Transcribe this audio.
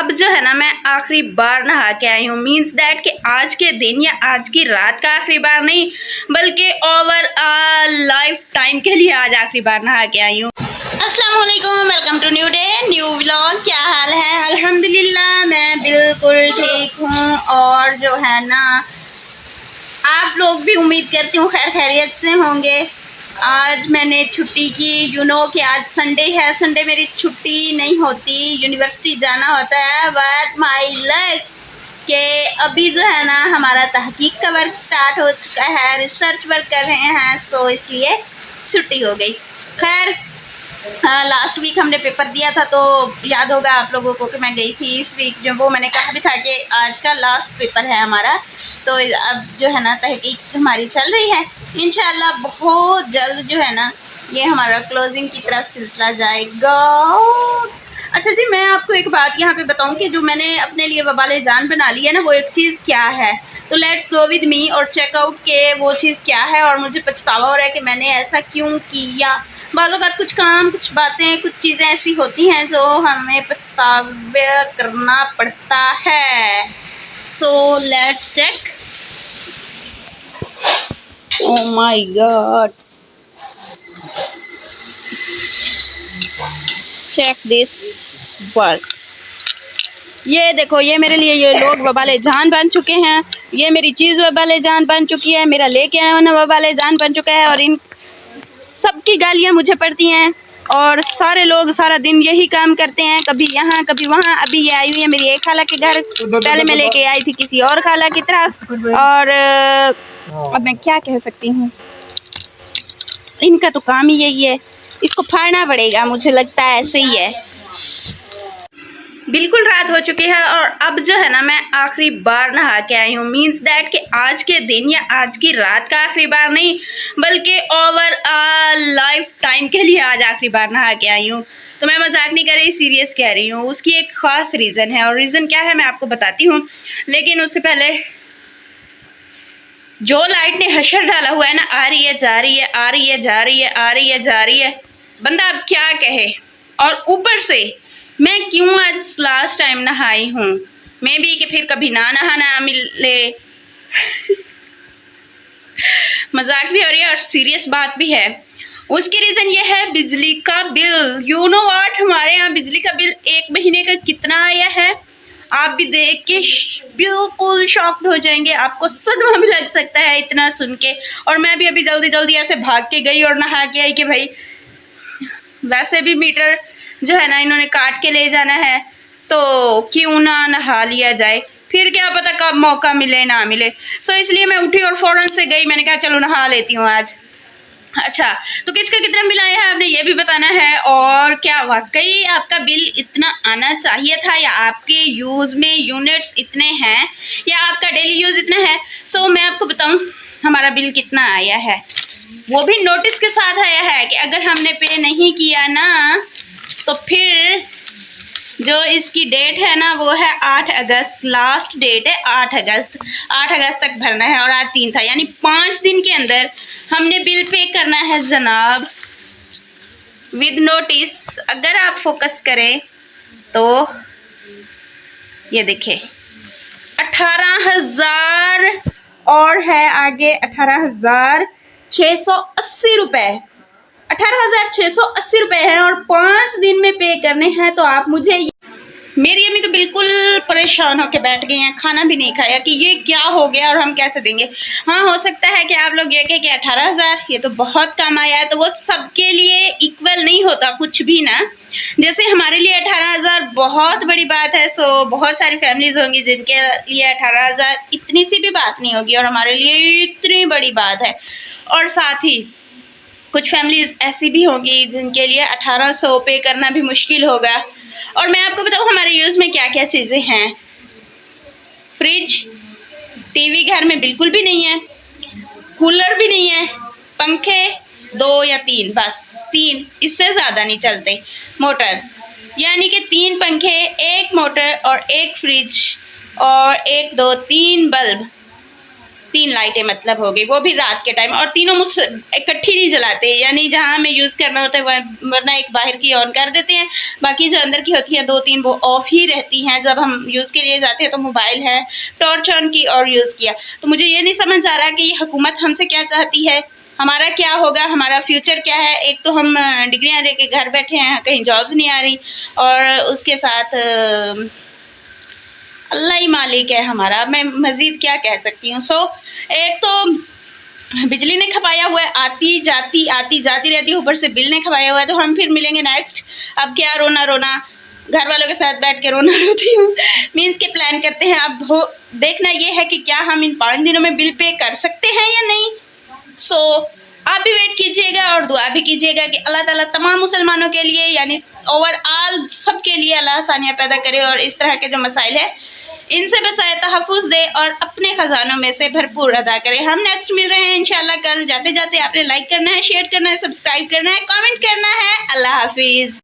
अब जो है ना मैं आखिरी बार नहा के आई हूँ। मीन्स दैट कि आज के दिन या आज की रात का आखिरी बार नहीं, बल्कि ओवर लाइफ टाइम के लिए आज आखिरी बार नहा के आई हूँ। अस्सलाम वालेकुम, welcome to new day new vlog. क्या हाल है? अल्हम्दुलिल्लाह मैं बिल्कुल ठीक हूँ। और जो है ना आप लोग भी उम्मीद करती हूँ खैर खैरियत से होंगे। आज मैंने छुट्टी की, यू नो कि आज संडे है। संडे मेरी छुट्टी नहीं होती, यूनिवर्सिटी जाना होता है। बट माई लक के अभी जो है ना हमारा तहकीक का वर्क स्टार्ट हो चुका है, रिसर्च वर्क कर रहे हैं, सो इसलिए छुट्टी हो गई। खैर लास्ट वीक हमने पेपर दिया था, तो याद होगा आप लोगों को कि मैं गई थी इस वीक। जो वो मैंने कहा भी था कि आज का लास्ट पेपर है हमारा, तो अब जो है ना तहकीक हमारी चल रही है। इंशाल्लाह बहुत जल्द जो है ना ये हमारा क्लोजिंग की तरफ सिलसिला जाएगा। अच्छा जी, मैं आपको एक बात यहाँ पे बताऊँ कि जो मैंने अपने लिए वबाले जान बना ली है ना, वो एक चीज़ क्या है। तो लेट्स गो विद मी और चेकआउट के वो चीज़ क्या है और मुझे पछतावा हो रहा है कि मैंने ऐसा क्यों किया। बालों का कुछ काम, कुछ बातें, कुछ चीज़ें ऐसी होती हैं जो हमें पछतावा करना पड़ता है। So let's check. Oh my God, check this work. ये देखो, ये मेरे लिए ये लोग वबाले जान बन चुके हैं। ये मेरी चीज़ वबाले जान बन चुकी है, मेरा लेके आना वबाले जान बन चुका है। और इन सबकी गालियाँ मुझे पड़ती हैं और सारे लोग सारा दिन यही काम करते हैं, कभी यहाँ कभी वहाँ। अभी ये आई हुई है मेरी एक खाला के घर, पहले मैं लेके आई थी किसी और खाला की तरफ। और अब मैं क्या कह सकती हूँ, इनका तो काम ही यही है। इसको फाड़ना पड़ेगा, मुझे लगता है ऐसे ही है। बिल्कुल रात हो चुकी है और अब जो है ना मैं आखिरी बार नहा के आई हूँ। मीन्स दैट कि आज के दिन या आज की रात का आखिरी बार नहीं, बल्कि ओवर लाइफ टाइम के लिए आज आखिरी बार नहा के आई हूँ। तो मैं मजाक नहीं कर रही, सीरियस कह रही हूँ। उसकी एक ख़ास रीज़न है, और रीज़न क्या है मैं आपको बताती हूँ। लेकिन उससे पहले जो लाइट ने हशर डाला हुआ है ना, आ रही है जा रही है, आ रही है जा रही है, आ रही है जा रही है, बंदा अब क्या कहे। और ऊपर से मैं क्यों आज लास्ट टाइम नहाई हूँ, मे भी कि फिर कभी ना नहाना मिले। मजाक भी हो रही है और सीरियस बात भी है। उसकी रीज़न ये है बिजली का बिल। यू नो व्हाट, हमारे यहाँ बिजली का बिल एक महीने का कितना आया है, आप भी देख के बिल्कुल शॉक्ड हो जाएंगे। आपको सदमा भी लग सकता है इतना सुन के। और मैं भी अभी जल्दी जल्दी ऐसे भाग के गई और नहा के आई कि भाई वैसे भी मीटर जो है ना इन्होंने काट के ले जाना है, तो क्यों ना नहा लिया जाए, फिर क्या पता कब मौका मिले ना मिले। सो इसलिए मैं उठी और फ़ौरन से गई, मैंने कहा चलो नहा लेती हूँ आज। अच्छा, तो किसका कितना बिल आया है आपने ये भी बताना है। और क्या वाकई आपका बिल इतना आना चाहिए था, या आपके यूज़ में यूनिट्स इतने हैं, या आपका डेली यूज़ इतना है। सो मैं आपको बताऊँ हमारा बिल कितना आया है, वो भी नोटिस के साथ आया है कि अगर हमने पे नहीं किया ना तो फिर जो इसकी डेट है ना वो है 8 अगस्त। लास्ट डेट है 8 अगस्त। 8 अगस्त तक भरना है और आज 3 था, यानी 5 दिन के अंदर हमने बिल पे करना है जनाब, विद नोटिस। अगर आप फोकस करें तो ये देखें 18,000 और है आगे 18,680 रुपये। 18,680 रुपये हैं और 5 दिन में पे करने हैं। तो आप मुझे, मेरी अम्मी तो बिल्कुल परेशान होकर बैठ गई हैं, खाना भी नहीं खाया कि ये क्या हो गया और हम कैसे देंगे। हाँ, हो सकता है कि आप लोग ये कहें कि 18,000 ये तो बहुत कम आया है, तो वो सबके लिए इक्वल नहीं होता कुछ भी ना। जैसे हमारे लिए 18,000 बहुत बड़ी बात है, सो बहुत सारी फैमिलीज होंगी जिनके लिए 18,000 इतनी सी भी बात नहीं होगी, और हमारे लिए इतनी बड़ी बात है। और साथ ही कुछ फैमिलीज ऐसी भी होंगी जिनके लिए 1800 पे करना भी मुश्किल होगा। और मैं आपको बताऊँ हमारे यूज़ में क्या क्या चीज़ें हैं। फ्रिज, टीवी घर में बिल्कुल भी नहीं है, कूलर भी नहीं है, पंखे 2 या 3, बस 3, इससे ज़्यादा नहीं चलते। मोटर, यानी कि 3 पंखे, 1 मोटर और 1 फ्रिज और 1 2 3 बल्ब। 3 लाइटें मतलब हो गई, वो भी रात के टाइम, और तीनों मुझसे इकट्ठी नहीं जलाते, यानी जहाँ हमें यूज़ करना होता है वरना एक बाहर की ऑन कर देते हैं, बाकी जो अंदर की होती हैं 2-3 वो ऑफ ही रहती हैं। जब हम यूज़ के लिए जाते हैं तो मोबाइल है, टॉर्च ऑन की और यूज़ किया। तो मुझे ये नहीं समझ आ रहा कि ये हुकूमत हमसे क्या चाहती है, हमारा क्या होगा, हमारा फ्यूचर क्या है। एक तो हम डिग्रियाँ लेके घर बैठे हैं, कहीं जॉब्स नहीं आ रही, और उसके साथ अल्लाह ही मालिक है हमारा, मैं मज़ीद क्या कह सकती हूँ। एक तो बिजली ने खपाया हुआ है, आती जाती रहती है, ऊपर से बिल ने खपाया हुआ है। तो हम फिर मिलेंगे नेक्स्ट। अब क्या रोना रोना, घर वालों के साथ बैठ के रोना रोती हूँ। मीन्स के प्लान करते हैं। अब देखना ये है कि क्या हम इन 5 दिनों में बिल पे कर सकते हैं या नहीं। आप भी वेट कीजिएगा और दुआ भी कीजिएगा कि अल्लाह ताला तमाम मुसलमानों के लिए, यानी ओवरऑल सब के लिए अल्लाह आसानियाँ पैदा करे और इस तरह के जो मसाइल है इनसे बचाए, तहफ़्फ़ुज़ दे और अपने ख़जानों में से भरपूर अदा करे। हम नेक्स्ट मिल रहे हैं इंशाल्लाह कल। जाते जाते आपने लाइक करना है, शेयर करना है, सब्सक्राइब करना है, कमेंट करना है। अल्लाह हाफिज़।